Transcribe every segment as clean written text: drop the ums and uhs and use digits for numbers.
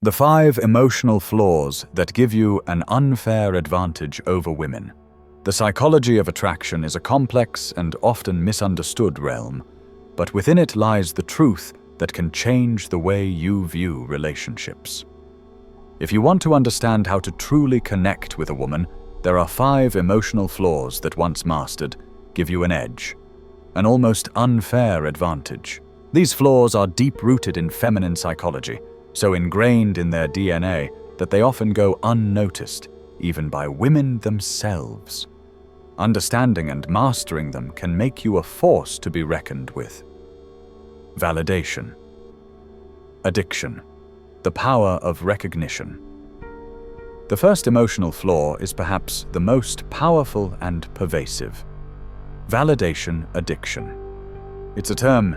The 5 emotional flaws that give you an unfair advantage over women. The psychology of attraction is a complex and often misunderstood realm, but within it lies the truth that can change the way you view relationships. If you want to understand how to truly connect with a woman, there are 5 emotional flaws that, once mastered, give you an edge, an almost unfair advantage. These flaws are deep-rooted in feminine psychology, so ingrained in their DNA that they often go unnoticed, even by women themselves. Understanding and mastering them can make you a force to be reckoned with. Validation. Addiction. The power of recognition. The first emotional flaw is perhaps the most powerful and pervasive. Validation addiction. It's a term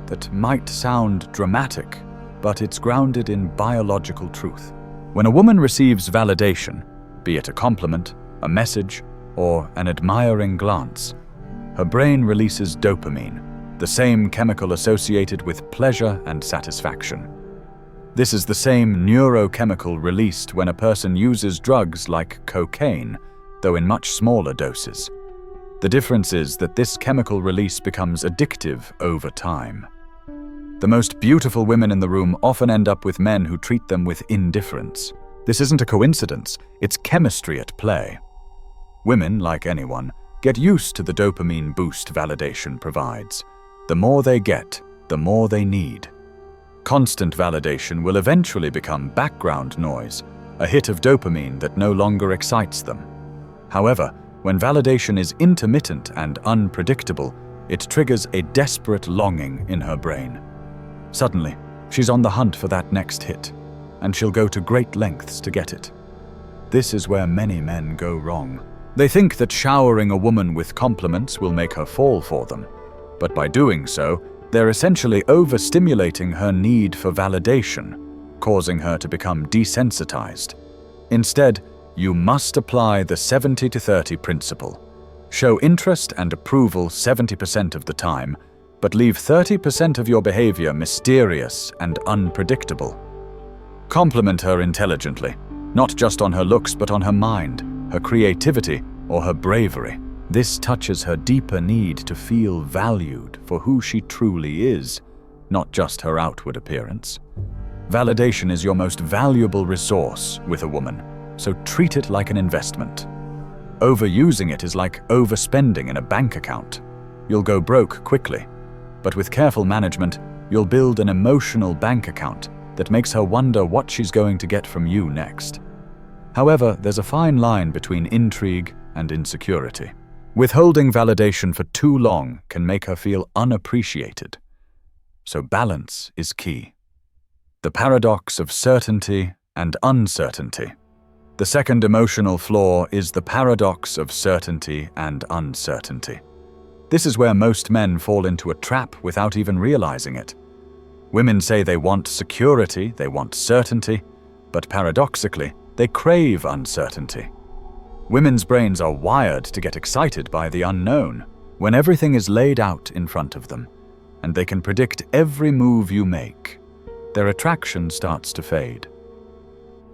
that might sound dramatic, but it's grounded in biological truth. When a woman receives validation, be it a compliment, a message, or an admiring glance, her brain releases dopamine, the same chemical associated with pleasure and satisfaction. This is the same neurochemical released when a person uses drugs like cocaine, though in much smaller doses. The difference is that this chemical release becomes addictive over time. The most beautiful women in the room often end up with men who treat them with indifference. This isn't a coincidence, it's chemistry at play. Women, like anyone, get used to the dopamine boost validation provides. The more they get, the more they need. Constant validation will eventually become background noise, a hit of dopamine that no longer excites them. However, when validation is intermittent and unpredictable, it triggers a desperate longing in her brain. Suddenly, she's on the hunt for that next hit, and she'll go to great lengths to get it. This is where many men go wrong. They think that showering a woman with compliments will make her fall for them, but by doing so, they're essentially overstimulating her need for validation, causing her to become desensitized. Instead, you must apply the 70-30 principle. Show interest and approval 70% of the time, but leave 30% of your behavior mysterious and unpredictable. Compliment her intelligently, not just on her looks but on her mind, her creativity, or her bravery. This touches her deeper need to feel valued for who she truly is, not just her outward appearance. Validation is your most valuable resource with a woman, so treat it like an investment. Overusing it is like overspending in a bank account. You'll go broke quickly, but with careful management, you'll build an emotional bank account that makes her wonder what she's going to get from you next. However, there's a fine line between intrigue and insecurity. Withholding validation for too long can make her feel unappreciated. So balance is key. The paradox of certainty and uncertainty. The second emotional flaw is the paradox of certainty and uncertainty. This is where most men fall into a trap without even realizing it. Women say they want security, they want certainty, but paradoxically, they crave uncertainty. Women's brains are wired to get excited by the unknown when everything is laid out in front of them, and they can predict every move you make. Their attraction starts to fade.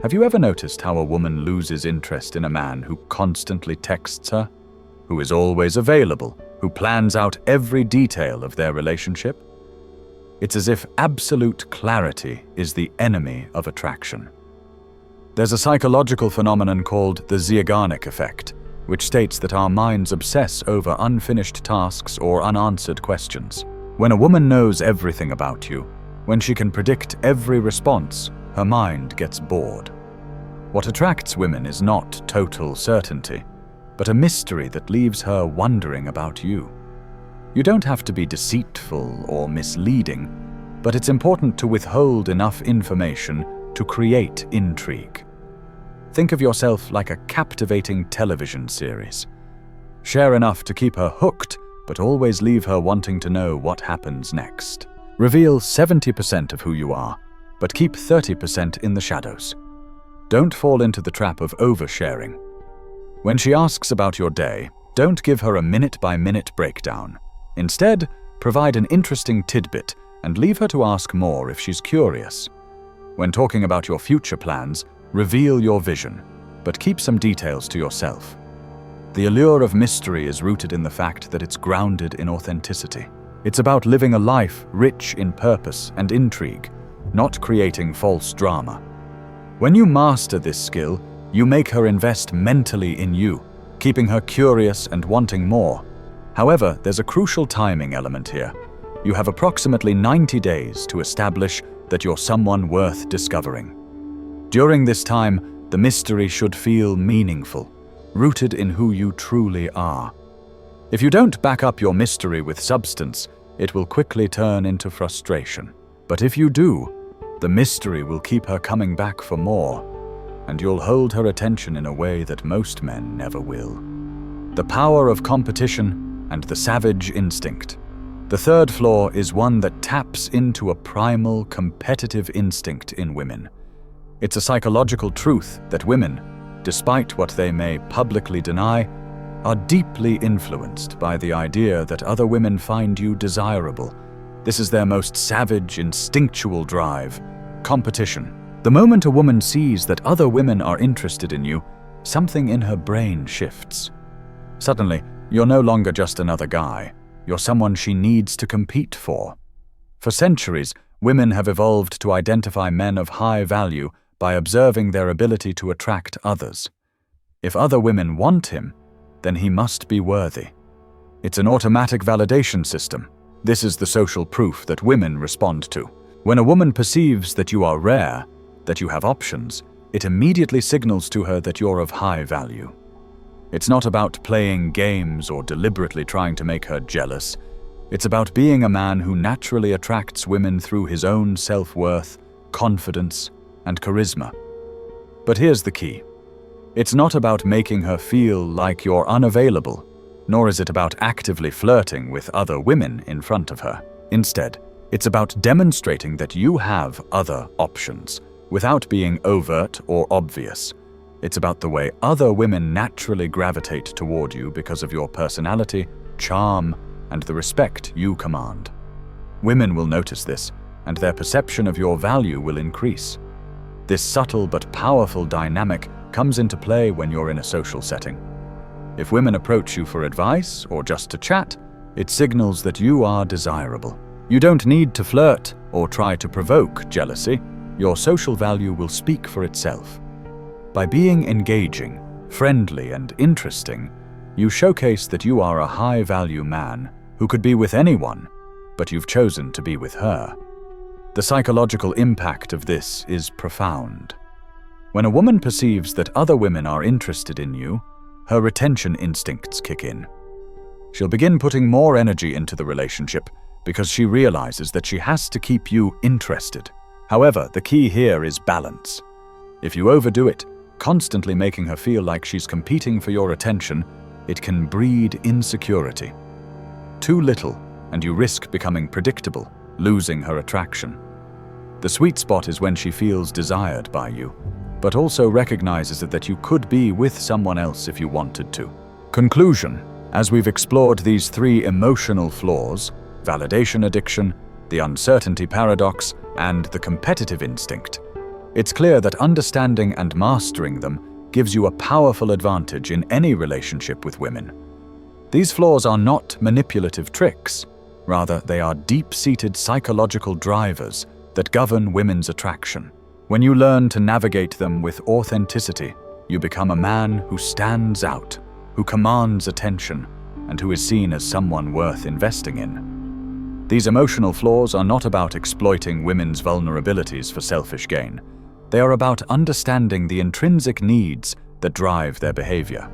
Have you ever noticed how a woman loses interest in a man who constantly texts her, who is always available, who plans out every detail of their relationship? It's as if absolute clarity is the enemy of attraction. There's a psychological phenomenon called the Zeigarnik effect, which states that our minds obsess over unfinished tasks or unanswered questions. When a woman knows everything about you, when she can predict every response, her mind gets bored. What attracts women is not total certainty, but a mystery that leaves her wondering about you. You don't have to be deceitful or misleading, but it's important to withhold enough information to create intrigue. Think of yourself like a captivating television series. Share enough to keep her hooked, but always leave her wanting to know what happens next. Reveal 70% of who you are, but keep 30% in the shadows. Don't fall into the trap of oversharing. When she asks about your day, don't give her a minute-by-minute breakdown. Instead, provide an interesting tidbit and leave her to ask more if she's curious. When talking about your future plans, reveal your vision, but keep some details to yourself. The allure of mystery is rooted in the fact that it's grounded in authenticity. It's about living a life rich in purpose and intrigue, not creating false drama. When you master this skill, you make her invest mentally in you, keeping her curious and wanting more. However, there's a crucial timing element here. You have approximately 90 days to establish that you're someone worth discovering. During this time, the mystery should feel meaningful, rooted in who you truly are. If you don't back up your mystery with substance, it will quickly turn into frustration. But if you do, the mystery will keep her coming back for more, and you'll hold her attention in a way that most men never will. The power of competition and the savage instinct. The third flaw is one that taps into a primal, competitive instinct in women. It's a psychological truth that women, despite what they may publicly deny, are deeply influenced by the idea that other women find you desirable. This is their most savage, instinctual drive: competition. The moment a woman sees that other women are interested in you, something in her brain shifts. Suddenly, you're no longer just another guy. You're someone she needs to compete for. For centuries, women have evolved to identify men of high value by observing their ability to attract others. If other women want him, then he must be worthy. It's an automatic validation system. This is the social proof that women respond to. When a woman perceives that you are rare, that you have options, it immediately signals to her that you're of high value. It's not about playing games or deliberately trying to make her jealous. It's about being a man who naturally attracts women through his own self-worth, confidence, and charisma. But here's the key. It's not about making her feel like you're unavailable, nor is it about actively flirting with other women in front of her. Instead, it's about demonstrating that you have other options, without being overt or obvious. It's about the way other women naturally gravitate toward you because of your personality, charm, and the respect you command. Women will notice this, and their perception of your value will increase. This subtle but powerful dynamic comes into play when you're in a social setting. If women approach you for advice or just to chat, it signals that you are desirable. You don't need to flirt or try to provoke jealousy. Your social value will speak for itself. By being engaging, friendly, and interesting, you showcase that you are a high-value man who could be with anyone, but you've chosen to be with her. The psychological impact of this is profound. When a woman perceives that other women are interested in you, her retention instincts kick in. She'll begin putting more energy into the relationship because she realizes that she has to keep you interested. However, the key here is balance. If you overdo it, constantly making her feel like she's competing for your attention, it can breed insecurity. Too little, and you risk becoming predictable, losing her attraction. The sweet spot is when she feels desired by you, but also recognizes that you could be with someone else if you wanted to. Conclusion: as we've explored these three emotional flaws, validation addiction, the uncertainty paradox, and the competitive instinct, it's clear that understanding and mastering them gives you a powerful advantage in any relationship with women. These flaws are not manipulative tricks. Rather, they are deep-seated psychological drivers that govern women's attraction. When you learn to navigate them with authenticity, you become a man who stands out, who commands attention, and who is seen as someone worth investing in. These emotional flaws are not about exploiting women's vulnerabilities for selfish gain. They are about understanding the intrinsic needs that drive their behavior.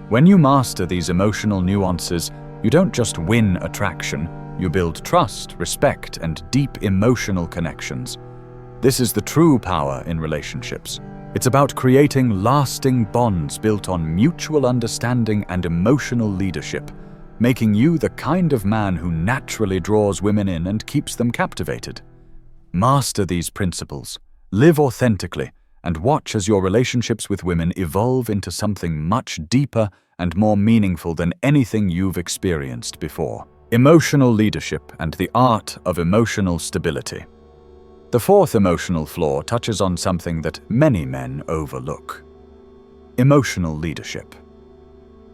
When you master these emotional nuances, you don't just win attraction, you build trust, respect, and deep emotional connections. This is the true power in relationships. It's about creating lasting bonds built on mutual understanding and emotional leadership, making you the kind of man who naturally draws women in and keeps them captivated. Master these principles, live authentically, and watch as your relationships with women evolve into something much deeper and more meaningful than anything you've experienced before. Emotional leadership and the art of emotional stability. The fourth emotional flaw touches on something that many men overlook: emotional leadership.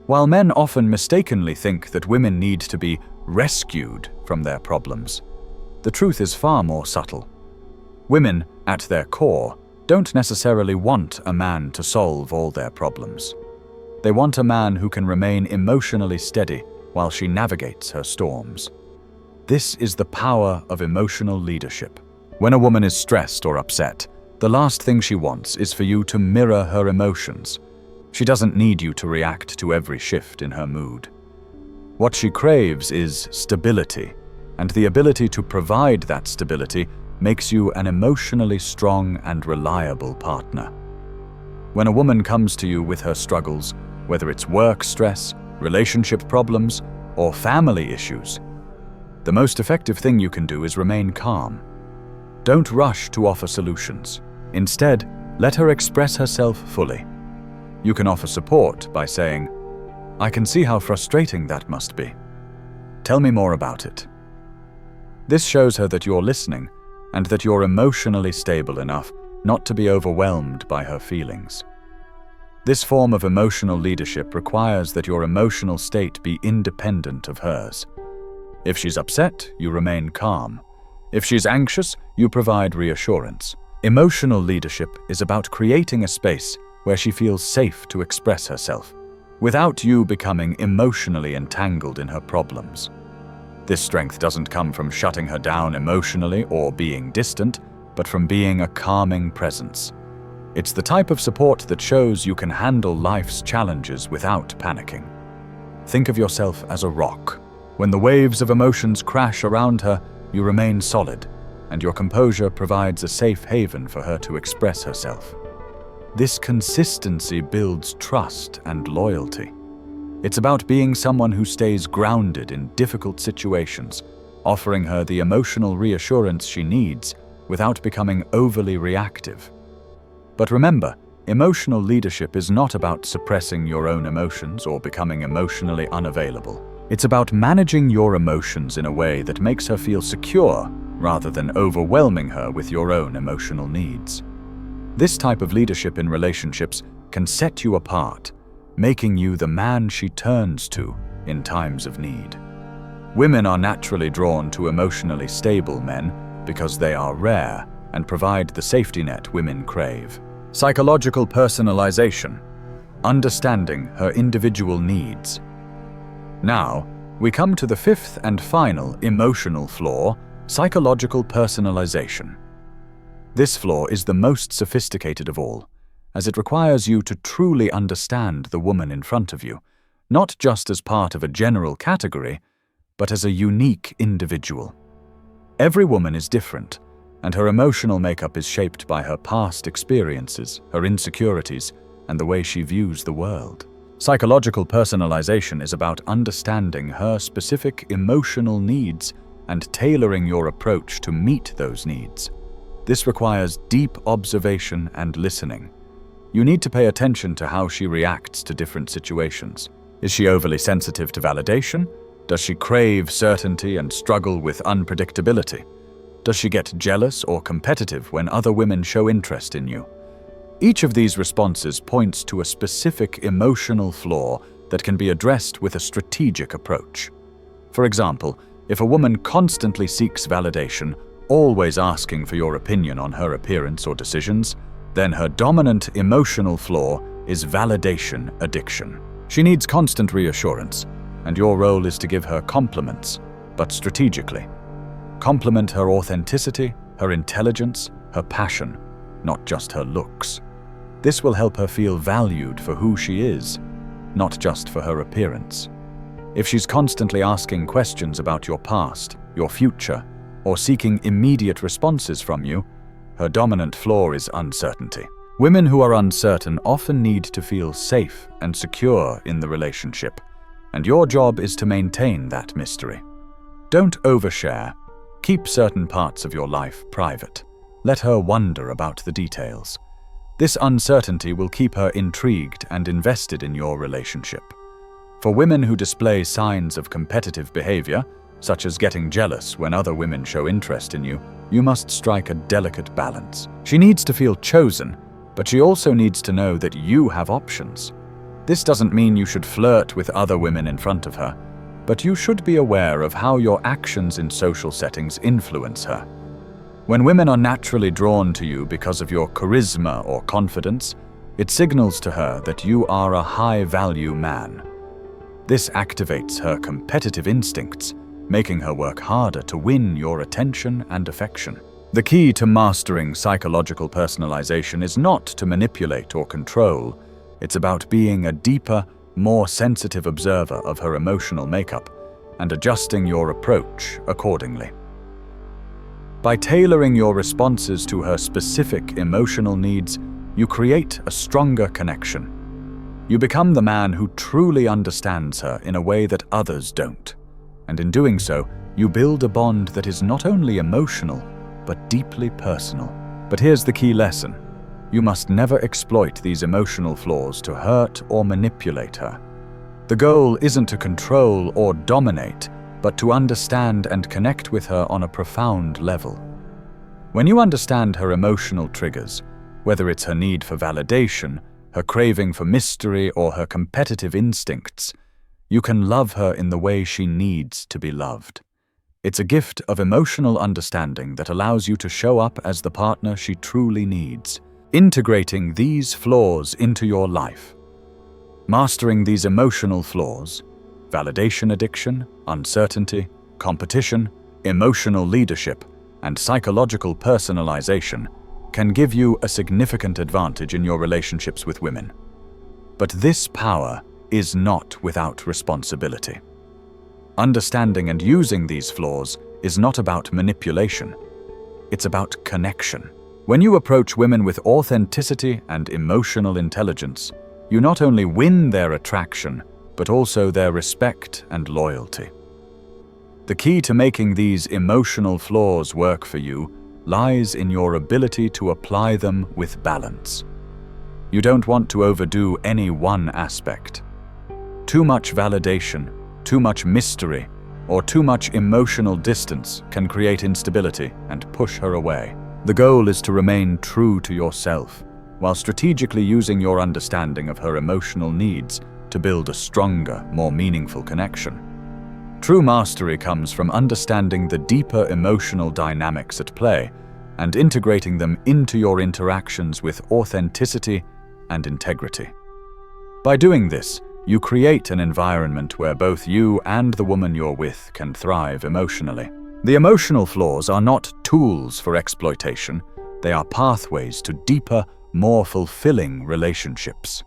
While men often mistakenly think that women need to be rescued from their problems, the truth is far more subtle. Women, at their core, don't necessarily want a man to solve all their problems. They want a man who can remain emotionally steady while she navigates her storms. This is the power of emotional leadership. When a woman is stressed or upset, the last thing she wants is for you to mirror her emotions. She doesn't need you to react to every shift in her mood. What she craves is stability, and the ability to provide that stability makes you an emotionally strong and reliable partner. When a woman comes to you with her struggles, whether it's work stress, relationship problems, or family issues, the most effective thing you can do is remain calm. Don't rush to offer solutions. Instead, let her express herself fully. You can offer support by saying, "I can see how frustrating that must be. Tell me more about it." This shows her that you're listening and that you're emotionally stable enough not to be overwhelmed by her feelings. This form of emotional leadership requires that your emotional state be independent of hers. If she's upset, you remain calm. If she's anxious, you provide reassurance. Emotional leadership is about creating a space where she feels safe to express herself, without you becoming emotionally entangled in her problems. This strength doesn't come from shutting her down emotionally or being distant, but from being a calming presence. It's the type of support that shows you can handle life's challenges without panicking. Think of yourself as a rock. When the waves of emotions crash around her, you remain solid, and your composure provides a safe haven for her to express herself. This consistency builds trust and loyalty. It's about being someone who stays grounded in difficult situations, offering her the emotional reassurance she needs without becoming overly reactive. But remember, emotional leadership is not about suppressing your own emotions or becoming emotionally unavailable. It's about managing your emotions in a way that makes her feel secure rather than overwhelming her with your own emotional needs. This type of leadership in relationships can set you apart, making you the man she turns to in times of need. Women are naturally drawn to emotionally stable men because they are rare and provide the safety net women crave. Psychological personalization, understanding her individual needs. Now, we come to the fifth and final emotional flaw, psychological personalization. This flaw is the most sophisticated of all, as it requires you to truly understand the woman in front of you, not just as part of a general category, but as a unique individual. Every woman is different, and her emotional makeup is shaped by her past experiences, her insecurities, and the way she views the world. Psychological personalization is about understanding her specific emotional needs and tailoring your approach to meet those needs. This requires deep observation and listening. You need to pay attention to how she reacts to different situations. Is she overly sensitive to validation? Does she crave certainty and struggle with unpredictability? Does she get jealous or competitive when other women show interest in you? Each of these responses points to a specific emotional flaw that can be addressed with a strategic approach. For example, if a woman constantly seeks validation, always asking for your opinion on her appearance or decisions, then her dominant emotional flaw is validation addiction. She needs constant reassurance, and your role is to give her compliments, but strategically. Compliment her authenticity, her intelligence, her passion, not just her looks. This will help her feel valued for who she is, not just for her appearance. If she's constantly asking questions about your past, your future, or seeking immediate responses from you, her dominant flaw is uncertainty. Women who are uncertain often need to feel safe and secure in the relationship, and your job is to maintain that mystery. Don't overshare. Keep certain parts of your life private. Let her wonder about the details. This uncertainty will keep her intrigued and invested in your relationship. For women who display signs of competitive behavior, such as getting jealous when other women show interest in you, you must strike a delicate balance. She needs to feel chosen, but she also needs to know that you have options. This doesn't mean you should flirt with other women in front of her, but you should be aware of how your actions in social settings influence her. When women are naturally drawn to you because of your charisma or confidence, it signals to her that you are a high-value man. This activates her competitive instincts, making her work harder to win your attention and affection. The key to mastering psychological personalization is not to manipulate or control. It's about being a deeper, more sensitive observer of her emotional makeup and adjusting your approach accordingly. By tailoring your responses to her specific emotional needs, you create a stronger connection. You become the man who truly understands her in a way that others don't. And in doing so, you build a bond that is not only emotional, but deeply personal. But here's the key lesson. You must never exploit these emotional flaws to hurt or manipulate her. The goal isn't to control or dominate, but to understand and connect with her on a profound level. When you understand her emotional triggers, whether it's her need for validation, her craving for mystery, or her competitive instincts, you can love her in the way she needs to be loved. It's a gift of emotional understanding that allows you to show up as the partner she truly needs, integrating these flaws into your life. Mastering these emotional flaws, validation addiction, uncertainty, competition, emotional leadership, and psychological personalization, can give you a significant advantage in your relationships with women. But this power is not without responsibility. Understanding and using these flaws is not about manipulation. It's about connection. When you approach women with authenticity and emotional intelligence, you not only win their attraction, but also their respect and loyalty. The key to making these emotional flaws work for you lies in your ability to apply them with balance. You don't want to overdo any one aspect. Too much validation, too much mystery, or too much emotional distance can create instability and push her away. The goal is to remain true to yourself, while strategically using your understanding of her emotional needs to build a stronger, more meaningful connection. True mastery comes from understanding the deeper emotional dynamics at play and integrating them into your interactions with authenticity and integrity. By doing this, you create an environment where both you and the woman you're with can thrive emotionally. The emotional flaws are not tools for exploitation, they are pathways to deeper, more fulfilling relationships.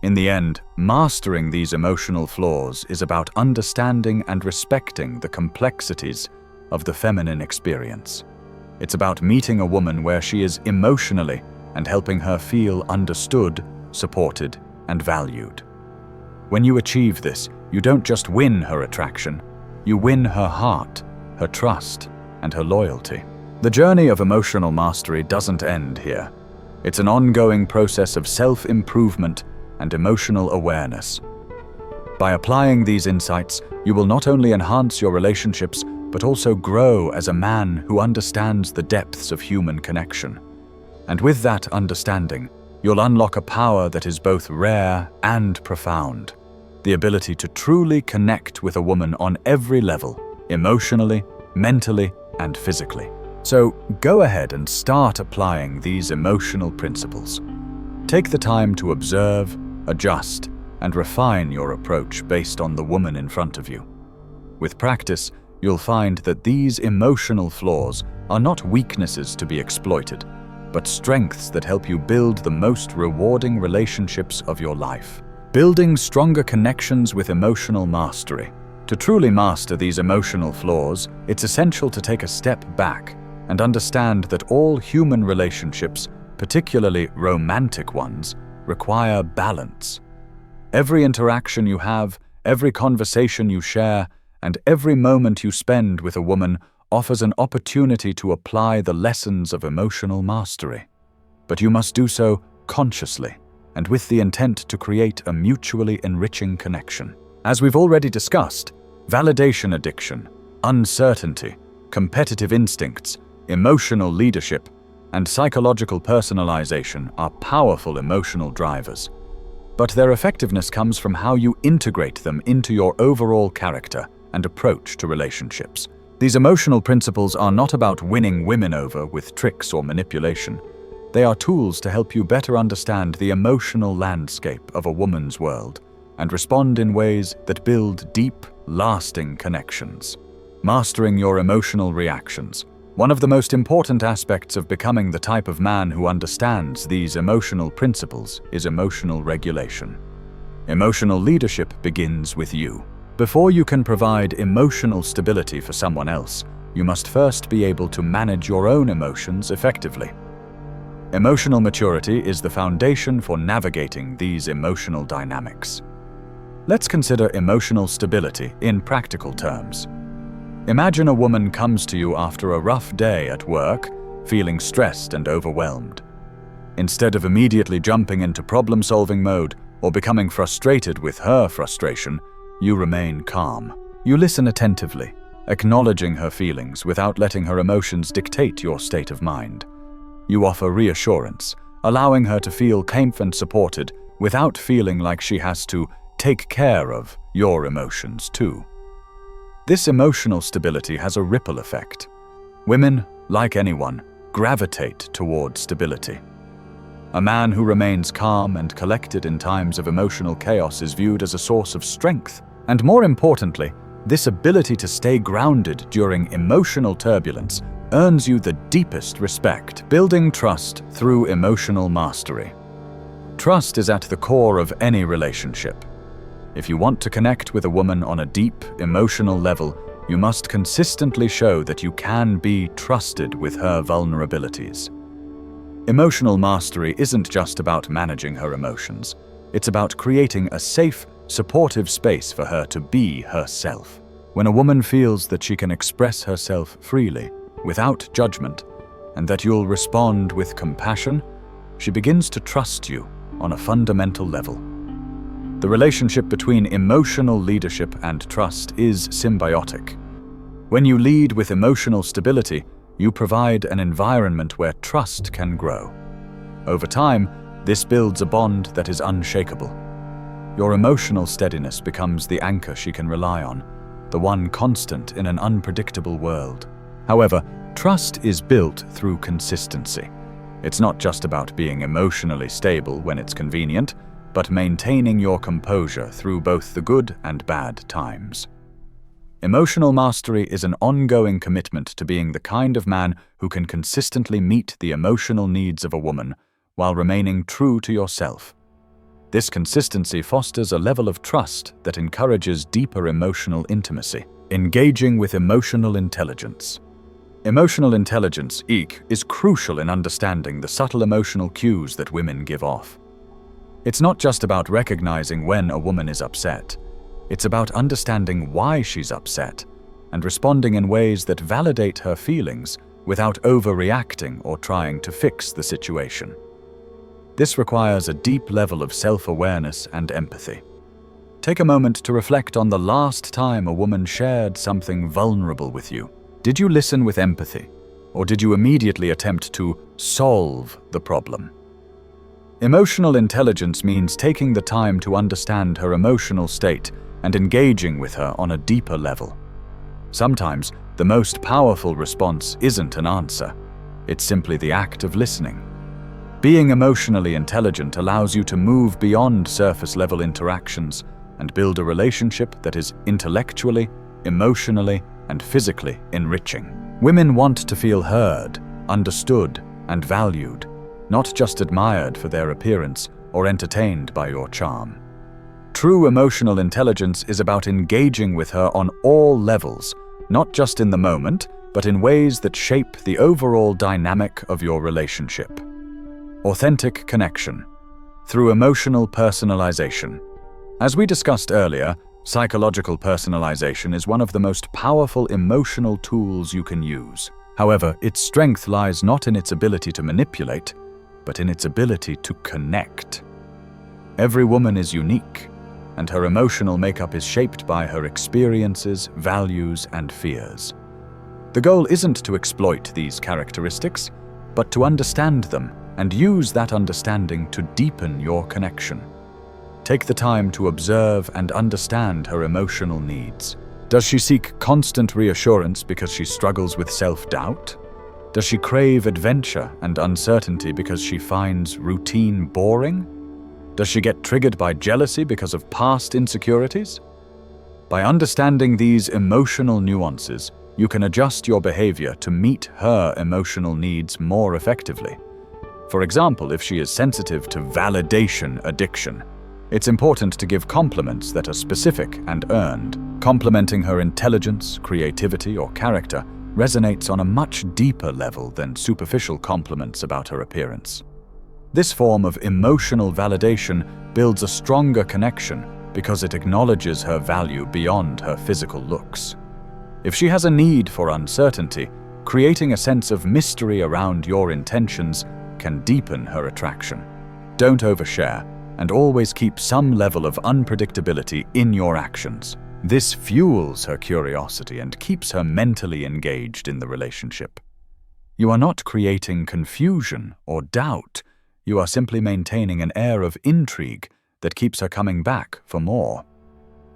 In the end, mastering these emotional flaws is about understanding and respecting the complexities of the feminine experience. It's about meeting a woman where she is emotionally and helping her feel understood, supported, and valued. When you achieve this, you don't just win her attraction, you win her heart, her trust, and her loyalty. The journey of emotional mastery doesn't end here. It's an ongoing process of self-improvement and emotional awareness. By applying these insights, you will not only enhance your relationships, but also grow as a man who understands the depths of human connection. And with that understanding, you'll unlock a power that is both rare and profound. The ability to truly connect with a woman on every level, emotionally, mentally, and physically. So go ahead and start applying these emotional principles. Take the time to observe, adjust, and refine your approach based on the woman in front of you. With practice, you'll find that these emotional flaws are not weaknesses to be exploited, but strengths that help you build the most rewarding relationships of your life. Building stronger connections with emotional mastery. To truly master these emotional flaws, it's essential to take a step back and understand that all human relationships, particularly romantic ones, require balance. Every interaction you have, every conversation you share, and every moment you spend with a woman offers an opportunity to apply the lessons of emotional mastery. But you must do so consciously and with the intent to create a mutually enriching connection. As we've already discussed, validation addiction, Uncertainty, competitive instincts, emotional leadership, and psychological personalization are powerful emotional drivers. But their effectiveness comes from how you integrate them into your overall character and approach to relationships. These emotional principles are not about winning women over with tricks or manipulation. They are tools to help you better understand the emotional landscape of a woman's world and respond in ways that build deep, lasting connections. Mastering your emotional reactions. One of the most important aspects of becoming the type of man who understands these emotional principles is emotional regulation. Emotional leadership begins with you. Before you can provide emotional stability for someone else, you must first be able to manage your own emotions effectively. Emotional maturity is the foundation for navigating these emotional dynamics. Let's consider emotional stability in practical terms. Imagine a woman comes to you after a rough day at work, feeling stressed and overwhelmed. Instead of immediately jumping into problem-solving mode or becoming frustrated with her frustration, you remain calm. You listen attentively, acknowledging her feelings without letting her emotions dictate your state of mind. You offer reassurance, allowing her to feel safe and supported without feeling like she has to take care of your emotions too. This emotional stability has a ripple effect. Women, like anyone, gravitate towards stability. A man who remains calm and collected in times of emotional chaos is viewed as a source of strength. And more importantly, this ability to stay grounded during emotional turbulence earns you the deepest respect, building trust through emotional mastery. Trust is at the core of any relationship. If you want to connect with a woman on a deep, emotional level, you must consistently show that you can be trusted with her vulnerabilities. Emotional mastery isn't just about managing her emotions. It's about creating a safe, supportive space for her to be herself. When a woman feels that she can express herself freely, without judgment, and that you'll respond with compassion, she begins to trust you on a fundamental level. The relationship between emotional leadership and trust is symbiotic. When you lead with emotional stability, you provide an environment where trust can grow. Over time, this builds a bond that is unshakable. Your emotional steadiness becomes the anchor she can rely on, the one constant in an unpredictable world. However, trust is built through consistency. It's not just about being emotionally stable when it's convenient, but maintaining your composure through both the good and bad times. Emotional mastery is an ongoing commitment to being the kind of man who can consistently meet the emotional needs of a woman while remaining true to yourself. This consistency fosters a level of trust that encourages deeper emotional intimacy. Engaging with emotional intelligence. Emotional intelligence, EQ, is crucial in understanding the subtle emotional cues that women give off. It's not just about recognizing when a woman is upset. It's about understanding why she's upset and responding in ways that validate her feelings without overreacting or trying to fix the situation. This requires a deep level of self-awareness and empathy. Take a moment to reflect on the last time a woman shared something vulnerable with you. Did you listen with empathy, or did you immediately attempt to solve the problem? Emotional intelligence means taking the time to understand her emotional state and engaging with her on a deeper level. Sometimes, the most powerful response isn't an answer. It's simply the act of listening. Being emotionally intelligent allows you to move beyond surface-level interactions and build a relationship that is intellectually, emotionally, and physically enriching. Women want to feel heard, understood, and valued, not just admired for their appearance or entertained by your charm. True emotional intelligence is about engaging with her on all levels, not just in the moment, but in ways that shape the overall dynamic of your relationship. Authentic connection through emotional personalization. As we discussed earlier, psychological personalization is one of the most powerful emotional tools you can use. However, its strength lies not in its ability to manipulate, but in its ability to connect. Every woman is unique, and her emotional makeup is shaped by her experiences, values, and fears. The goal isn't to exploit these characteristics, but to understand them and use that understanding to deepen your connection. Take the time to observe and understand her emotional needs. Does she seek constant reassurance because she struggles with self-doubt? Does she crave adventure and uncertainty because she finds routine boring? Does she get triggered by jealousy because of past insecurities? By understanding these emotional nuances, you can adjust your behavior to meet her emotional needs more effectively. For example, if she is sensitive to validation addiction, it's important to give compliments that are specific and earned. Complimenting her intelligence, creativity, or character resonates on a much deeper level than superficial compliments about her appearance. This form of emotional validation builds a stronger connection because it acknowledges her value beyond her physical looks. If she has a need for uncertainty, creating a sense of mystery around your intentions can deepen her attraction. Don't overshare, and always keep some level of unpredictability in your actions. This fuels her curiosity and keeps her mentally engaged in the relationship. You are not creating confusion or doubt. You are simply maintaining an air of intrigue that keeps her coming back for more.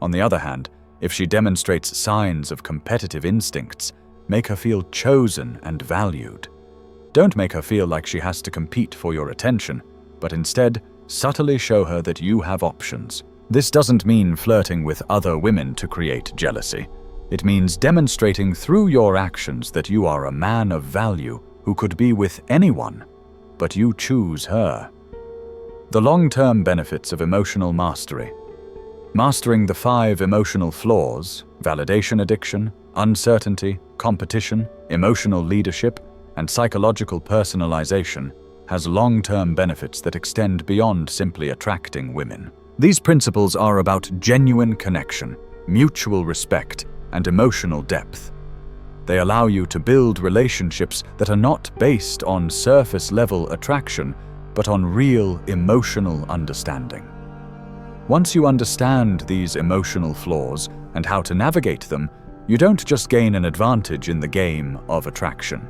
On the other hand, if she demonstrates signs of competitive instincts, make her feel chosen and valued. Don't make her feel like she has to compete for your attention, but instead, subtly show her that you have options. This doesn't mean flirting with other women to create jealousy. It means demonstrating through your actions that you are a man of value who could be with anyone, but you choose her. The long-term benefits of emotional mastery. Mastering the 5 emotional flaws, validation addiction, uncertainty, competition, emotional leadership, and psychological personalization, has long-term benefits that extend beyond simply attracting women. These principles are about genuine connection, mutual respect, and emotional depth. They allow you to build relationships that are not based on surface-level attraction, but on real emotional understanding. Once you understand these emotional flaws and how to navigate them, you don't just gain an advantage in the game of attraction.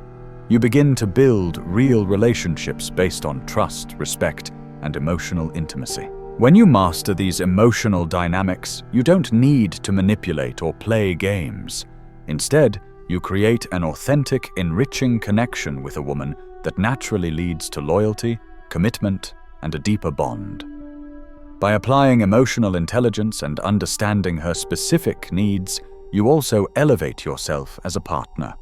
You begin to build real relationships based on trust, respect, and emotional intimacy. When you master these emotional dynamics, you don't need to manipulate or play games. Instead, you create an authentic, enriching connection with a woman that naturally leads to loyalty, commitment, and a deeper bond. By applying emotional intelligence and understanding her specific needs, you also elevate yourself as a partner.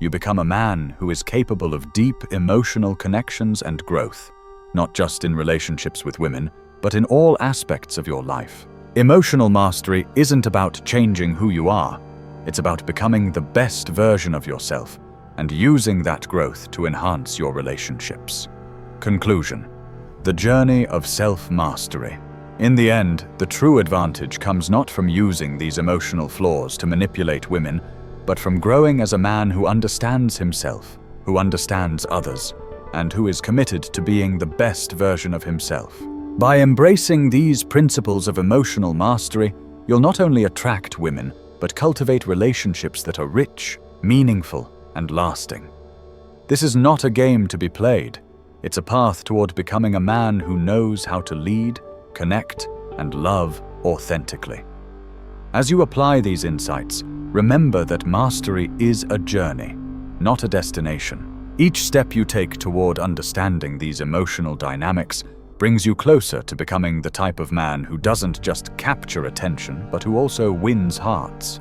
You become a man who is capable of deep emotional connections and growth, not just in relationships with women, but in all aspects of your life. Emotional mastery isn't about changing who you are. It's about becoming the best version of yourself and using that growth to enhance your relationships. Conclusion: the journey of self-mastery. In the end, the true advantage comes not from using these emotional flaws to manipulate women, but from growing as a man who understands himself, who understands others, and who is committed to being the best version of himself. By embracing these principles of emotional mastery, you'll not only attract women, but cultivate relationships that are rich, meaningful, and lasting. This is not a game to be played. It's a path toward becoming a man who knows how to lead, connect, and love authentically. As you apply these insights, remember that mastery is a journey, not a destination. Each step you take toward understanding these emotional dynamics brings you closer to becoming the type of man who doesn't just capture attention, but who also wins hearts.